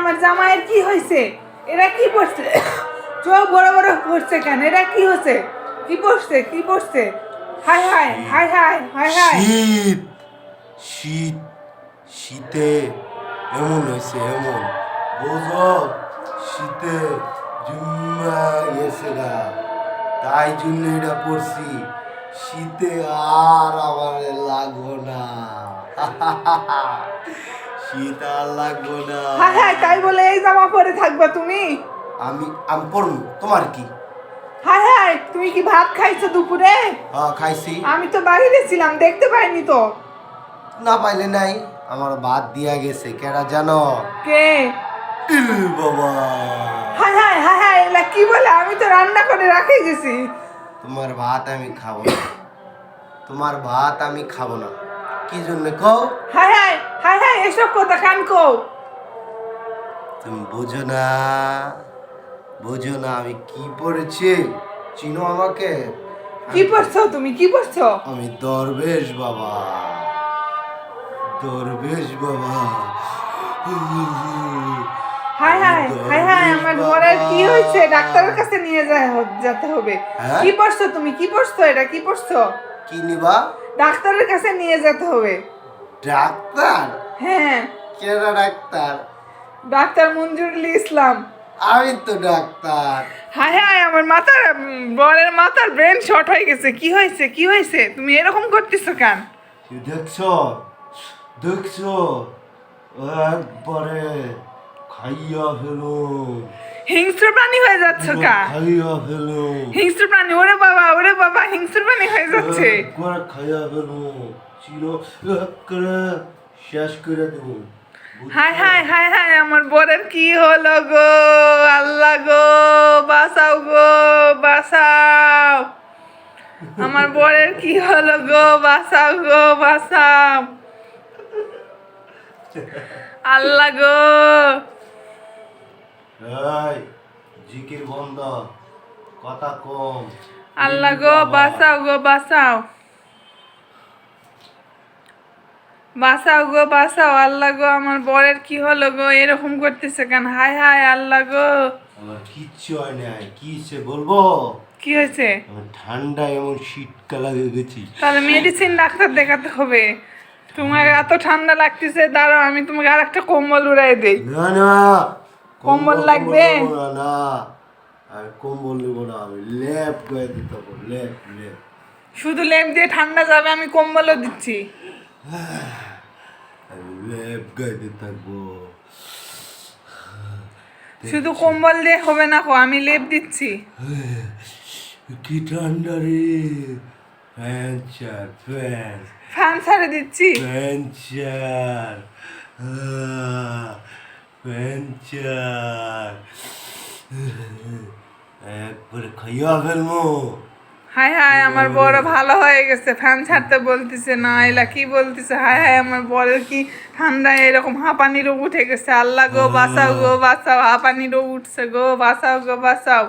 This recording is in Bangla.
আমার জামাইয়ের কি হয়েছে? এরা কি পড়ছে? চোখ বড় বড় পড়ছে কেন? এরা কি হচ্ছে? কি পড়ছে? কি পড়ছে? হায় হায় হায় হায় হায় হায়। শীত শীত শীতে এমন হয়েছে, এমন বুঝো, শীতে জুম্মা গেছে গা, তাই জন্য এটা পড়ছি। শীতে আর আমার লাগবো না। শীত আর লাগবো না। হায় হায়, তাই বলে এই জামা পরে থাকবা তুমি? আমি আমি পড়বো, তোমার কি? হায় হায়, তুমি কি ভাত খাইছো দুপুরে? খাইছি। আমি তো বাইরে ছিলাম, দেখতে পাইনি তো। না পাইলে নাই, আমার ভাত দিয়া গেছে, কেডা জানো? কে? বাবা। হায় হায় হায় হায়, এলা কি বলে? আমি তো রান্না করে রাখে গেছি। তোমার ভাত আমি খাবো না, তোমার ভাত আমি খাবো না। কি জন্য কও? হায় হায় হায় হায়, এসব কথা কান কও। তুমি বুঝো না, বুঝো না আমি কি পড়েছি। চিনো আমাকে? কি পড়ছো তুমি? কি পড়ছো? আমি দরবেশ বাবা, দরবেশ বাবা। হায় হায় হায় হায়, আমার বরের কি হয়েছে? ডাক্তারের কাছে নিয়ে যেতে হবে। হ্যাঁ? কি পড়ছো তুমি? কি পড়ছো? এটা কি পড়ছো? কি নিবা? ডাক্তারের কাছে নিয়ে যেতে হবে। ডাক্তার? হ্যাঁ, কেডা ডাক্তার? ডাক্তার মঞ্জুরুল ইসলাম। আমি তো ডাক্তার। হায় হায়, আমার মাথার বরের মাথার ব্রেন শর্ট হয়ে গেছে। কি হয়েছে? কি হয়েছে? তুমি এরকম করতেছো কেন? দেখছো, দেখছো, একবারে খাইয়া ফেলো, হিংস্র প্রাণী হয়ে যাচ্ছ কা? খাইয়া ফেলো, হিংস্র প্রাণী? ওরে বাবা, হিংস্র প্রাণী হয়ে যাচ্ছে। একবার খাইয়া ফেলো, চির করে শেষ করে দেবো। হায় হায় হায় হায়, আমার বরের কি হলো গো? আল্লাহ গো, বাঁচাও গো, বাঁচাও। আমার বরের কি হলো গো? বাঁচাও গো, বাঁচাও। আল্লাহ গো। এই জিকির বন্ধ, কথা কম। আল্লাহ গো, বাঁচাও গো, বাঁচাও। বাঁচাও গো, বাঁচাও। আল্লাহ গো, আমার বরের কি হলো গো? এরকম করতেছে কেন? হায় হায়, আল্লাহ গো। আমার কিচ্ছু হয় নাই, কি হয়েছে বলবো? কি হয়েছে? আমার ঠান্ডা এমন শীতকাল লাগে গেছি। তাহলে মেডিসিন ডাক্তার দেখাতে হবে। তোমার এত ঠান্ডা লাগতেছে, দাঁড়াও আমি তোমাকে আর একটা কম্বল উড়াই দেই। না না, কম্বল লাগবে? নেবো না, না আমি কম্বল নেবো না, আমি লেপ গায়ে দিতে হবে, লেপ লেপ। শুধু লেপ দিয়ে ঠান্ডা যাবে? আমি কম্বলও দিচ্ছি। আমি লেপ গায়ে দিয়ে থাকবো। শুধু কম্বল দিয়ে হবে না, আমি লেপ দিচ্ছি। কি ঠান্ডা রে! ফ্যান চার, ফ্যান ফ্যান ছেড়ে দিচ্ছি। ফ্যান চার, ফ্যান চার, একবারে খাইয়া ফেলবো। হায় হায়, আমার বড় ভালো হয়ে গেছে, ফ্যান ছাড়তে বলতেছে না। এলা কি বলতেছে? হায় হায়, আমার বরের কি ঠান্ডায় এরকম হাঁপানি রোগ উঠে গেছে। আল্লাহ গো, বাঁচাও গো, বাঁচাও। হাঁপানি রোগ উঠছে গো, বাঁচাও গো, বাঁচাও।